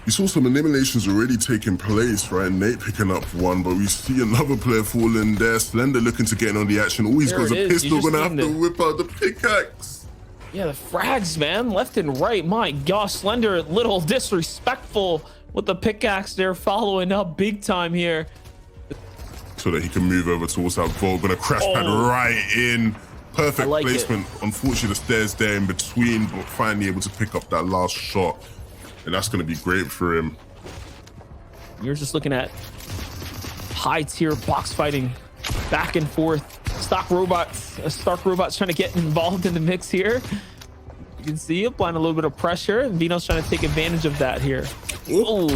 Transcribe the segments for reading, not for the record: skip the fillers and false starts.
We saw some eliminations already taking place, right? Nate picking up one, but we see another player fall in there. Slender looking to get in on the action. Oh, he's got a pistol, gonna have to whip out the pickaxe. Yeah, the frags, man, left and right. My gosh, Slender, little disrespectful with the pickaxe there, following up big time here. So that he can move over towards that vault. Gonna crash pad right in. Perfect placement. Unfortunately, the stairs there in between, but finally able to pick up that last shot. And that's going to be great for him. You're just looking at high tier box fighting, back and forth. Stark robots trying to get involved in the mix here. You can see applying a little bit of pressure, and Vino's trying to take advantage of that here. Oh,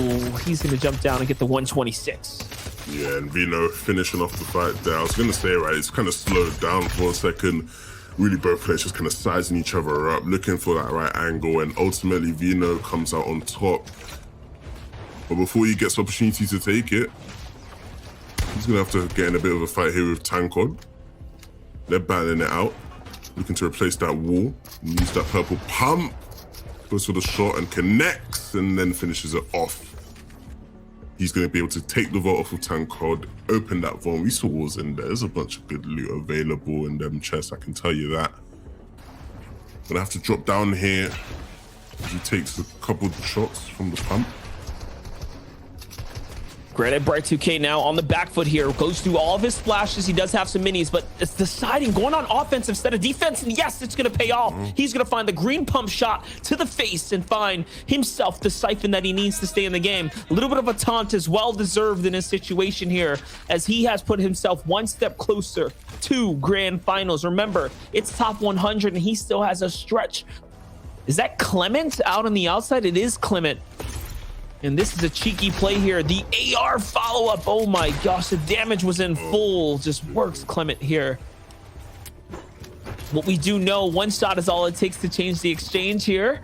he's going to jump down and get the 126. Yeah, and Vino finishing off the fight there. I was going to say, right, it's kind of slowed down for a second. Really, both players just kind of sizing each other up, looking for that right angle, and ultimately Vino comes out on top. But before he gets opportunity to take it, he's gonna have to get in a bit of a fight here with Tankod. They're battling it out, looking to replace that wall, and use that purple pump. Goes for the shot and connects, and then finishes it off. He's going to be able to take the vault off of Tankod, open that vault. We saw what's in there. There's a bunch of good loot available in them chests, I can tell you that. Gonna have to drop down here. He takes a couple of shots from the pump. Granted, Bright 2K now on the back foot here, goes through all of his splashes. He does have some minis, but it's deciding going on offense instead of defense, and yes, it's going to pay off. He's going to find the green pump shot to the face and find himself the siphon that he needs to stay in the game. A little bit of a taunt is well deserved in this situation here, as he has put himself one step closer to grand finals. Remember, it's top 100 and he still has a stretch. Is that Clement out on the outside? It is Clement. And this is a cheeky play here. The AR follow-up. Oh my gosh, the damage was in full. Just works Clement here. What we do know, one shot is all it takes to change the exchange here.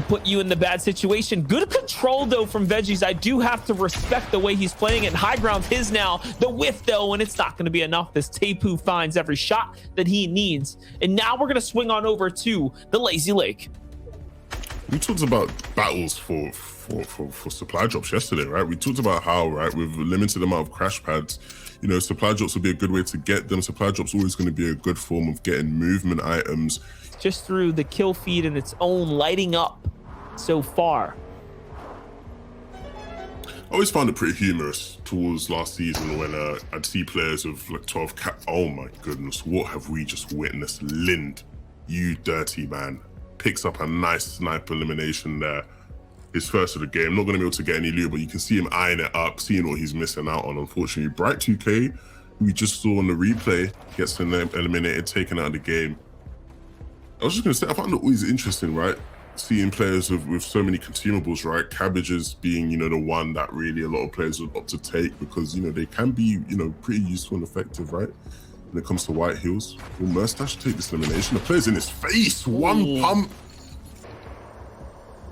Put you in the bad situation. Good control though from Veggies. I do have to respect the way he's playing it. High ground his now. The whiff though, and it's not going to be enough. This Tapu finds every shot that he needs. And now we're going to swing on over to the Lazy Lake. We talked about battles for supply drops yesterday, right? We talked about how, right, with a limited amount of crash pads, you know, supply drops will be a good way to get them. Supply drops always going to be a good form of getting movement items. Just through the kill feed and its own lighting up so far. I always found it pretty humorous towards last season when I'd see players with like 12 oh my goodness, what have we just witnessed? Lind, you dirty man, picks up a nice sniper elimination there. His first of the game, not going to be able to get any loot, but you can see him eyeing it up, seeing what he's missing out on, unfortunately. Bright 2K, who we just saw on the replay, gets eliminated, taken out of the game. I was just going to say, I found it always interesting, right? Seeing players with so many consumables, right? Cabbages being, you know, the one that really a lot of players would opt to take because, you know, they can be, you know, pretty useful and effective, right? When it comes to White Heels. Will Murstache take this elimination? The player's in his face, one pump.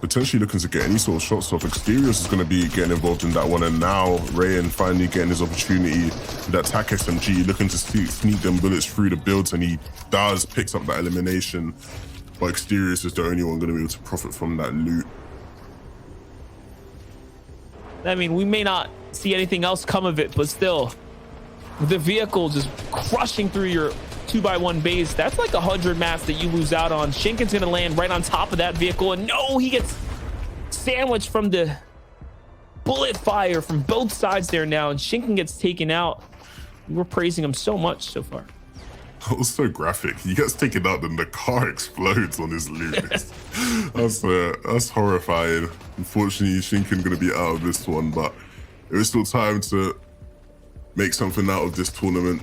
Potentially looking to get any sort of shots off. Exteriors is going to be getting involved in that one, and now Rayan finally getting his opportunity with that TAC SMG, looking to sneak them bullets through the builds, and he does, picks up that elimination, but Exteriors is the only one going to be able to profit from that loot. I mean, we may not see anything else come of it, but still, the vehicle just crushing through your 2x1 base, that's like 100 mats that you lose out on. Shinken's gonna land right on top of that vehicle, and no, he gets sandwiched from the bullet fire from both sides there now, and Shinken gets taken out. We're praising him so much so far. That was so graphic. He gets taken out, then the car explodes on his loot. That's horrifying. Unfortunately, Shinken gonna be out of this one, but there is still time to make something out of this tournament.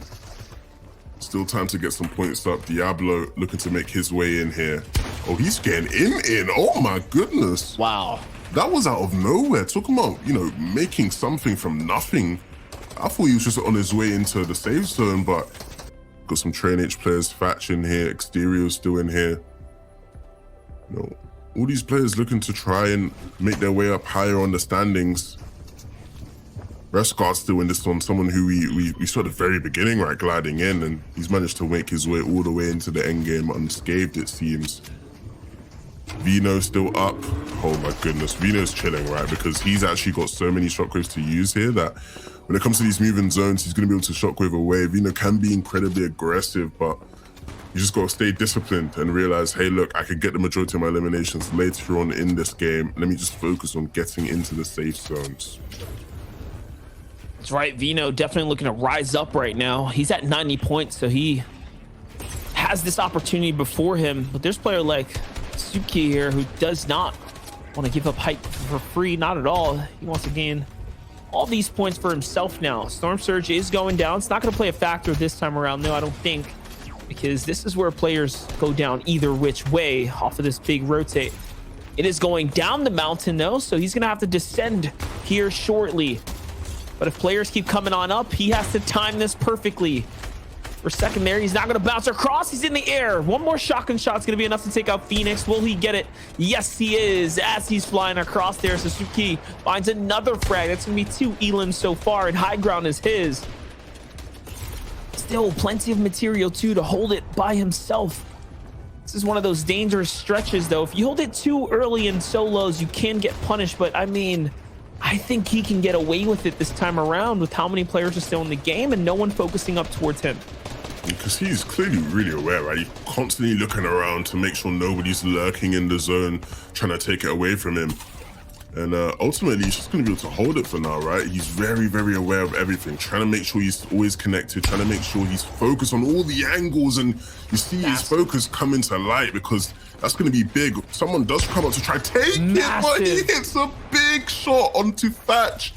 Still time to get some points up. Diablo looking to make his way in here. Oh, he's getting him in. Oh my goodness. Wow. That was out of nowhere. Talking about, you know, making something from nothing. I thought he was just on his way into the safe zone, but got some Train H players, Fatch in here, Exterior still in here. You know, all these players looking to try and make their way up higher on the standings. Rescard's still in this one, someone who we saw at the very beginning, right, gliding in, and he's managed to make his way all the way into the end game unscathed, it seems. Vino still up. Oh my goodness, Vino's chilling, right? Because he's actually got so many shockwaves to use here that when it comes to these moving zones, he's going to be able to shockwave away. Vino can be incredibly aggressive, but you just got to stay disciplined and realize, hey, look, I could get the majority of my eliminations later on in this game. Let me just focus on getting into the safe zones. That's right. Vino definitely looking to rise up right now. He's at 90 points, so he has this opportunity before him. But there's a player like Suki here who does not want to give up height for free. Not at all. He wants to gain all these points for himself now. Storm Surge is going down. It's not going to play a factor this time around, though, I don't think, because this is where players go down either which way off of this big rotate. It is going down the mountain, though, so he's going to have to descend here shortly. But if players keep coming on up, he has to time this perfectly. For a second there, he's not going to bounce across. He's in the air. One more shotgun shot's going to be enough to take out Phoenix. Will he get it? Yes, he is. As he's flying across there, Suzuki finds another frag. That's going to be 2 elims so far, and high ground is his. Still plenty of material, too, to hold it by himself. This is one of those dangerous stretches, though. If you hold it too early in solos, you can get punished. But, I mean, I think he can get away with it this time around with how many players are still in the game and no one focusing up towards him. Because he's clearly really aware, right? He's constantly looking around to make sure nobody's lurking in the zone, trying to take it away from him. And ultimately, he's just going to be able to hold it for now, right? He's very, very aware of everything, trying to make sure he's always connected, trying to make sure he's focused on all the angles. And you see his focus come into light because that's going to be big. Someone does come up to try to take it, but he hits a big shot onto Thatch.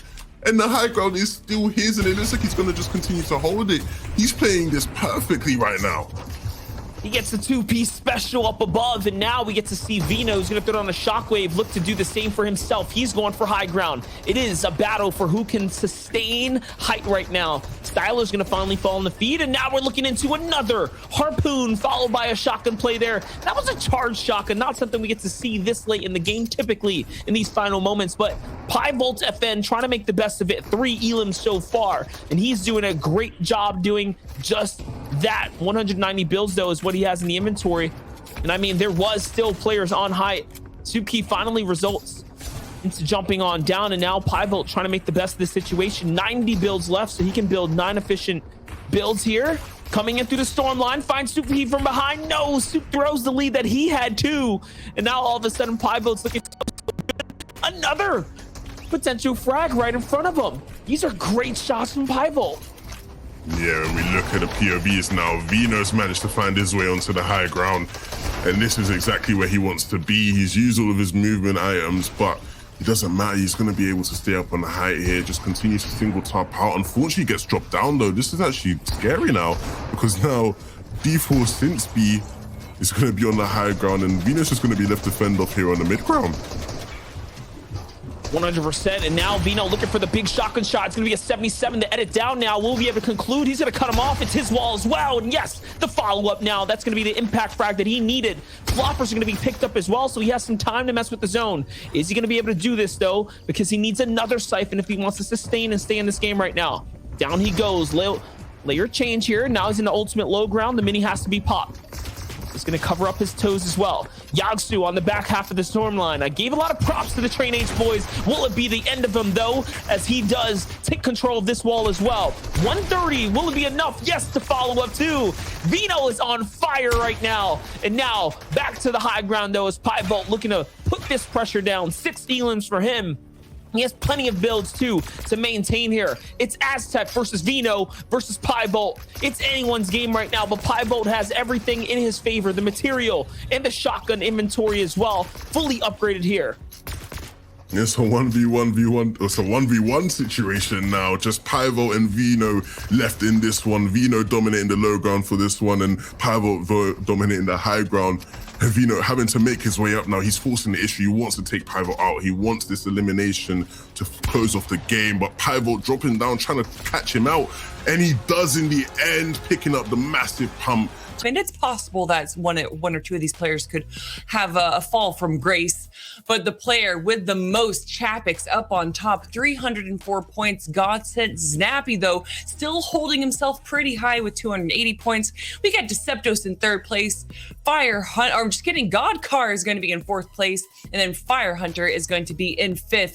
And the high ground is still his, and it looks like he's going to just continue to hold it. He's playing this perfectly right now. He gets the 2-piece special up above, and now we get to see Vino, who's going to throw it on a shockwave, look to do the same for himself. He's going for high ground. It is a battle for who can sustain height right now. Styler's going to finally fall on the feed, and now we're looking into another harpoon, followed by a shotgun play there. That was a charged shotgun, not something we get to see this late in the game, typically in these final moments, but Pivolt FN trying to make the best of it. 3 elims so far, and he's doing a great job doing just that. 190 builds, though, is what he has in the inventory. And I mean, there was still players on height. Suki finally results into jumping on down, and now Pivolt trying to make the best of the situation. 90 builds left, so he can build 9 efficient builds here. Coming in through the storm line, finds Suki from behind. No, Suki throws the lead that he had too. And now all of a sudden, Pivot's looking another potential frag right in front of him. These are great shots from Pivolt. Yeah, when we look at the POVs now, Vino's managed to find his way onto the high ground, and this is exactly where he wants to be. He's used all of his movement items, but it doesn't matter. He's going to be able to stay up on the height here, just continue to single top out. Unfortunately, he gets dropped down, though. This is actually scary now, because now D4 since B is going to be on the high ground, and Vino's just going to be left to fend off here on the mid ground. 100%, and now Vino looking for the big shotgun shot. It's going to be a 77 to edit down now. Will we be able to conclude? He's going to cut him off. It's his wall as well. And yes, the follow-up now. That's going to be the impact frag that he needed. Floppers are going to be picked up as well, so he has some time to mess with the zone. Is he going to be able to do this, though? Because he needs another siphon if he wants to sustain and stay in this game right now. Down he goes. Layer change here. Now he's in the ultimate low ground. The mini has to be popped. He's going to cover up his toes as well. Yagsu on the back half of the storm line. I gave a lot of props to the Train H boys. Will it be the end of him, though, as he does take control of this wall as well? 130. Will it be enough? Yes, to follow up, too. Vino is on fire right now. And now back to the high ground, though, as Pivolt looking to put this pressure down. 6 elims for him. He has plenty of builds, too, to maintain here. It's Aztec versus Vino versus Pivolt. It's anyone's game right now, but Pivolt has everything in his favor. The material and the shotgun inventory as well. Fully upgraded here. It's a 1v1v1. It's a 1v1 situation now. Just Pivolt and Vino left in this one. Vino dominating the low ground for this one, and Pivolt dominating the high ground. Vino having to make his way up now. He's forcing the issue. He wants to take Pivolt out. He wants this elimination to close off the game, but Pivolt dropping down, trying to catch him out. And he does in the end, picking up the massive pump And it's possible that one or two of these players could have a fall from grace. But the player with the most Chapix up on top, 304 points. Godsent Snappy, though, still holding himself pretty high with 280 points. We got Deceptos in third place. God Car is going to be in fourth place. And then Fire Hunter is going to be in fifth.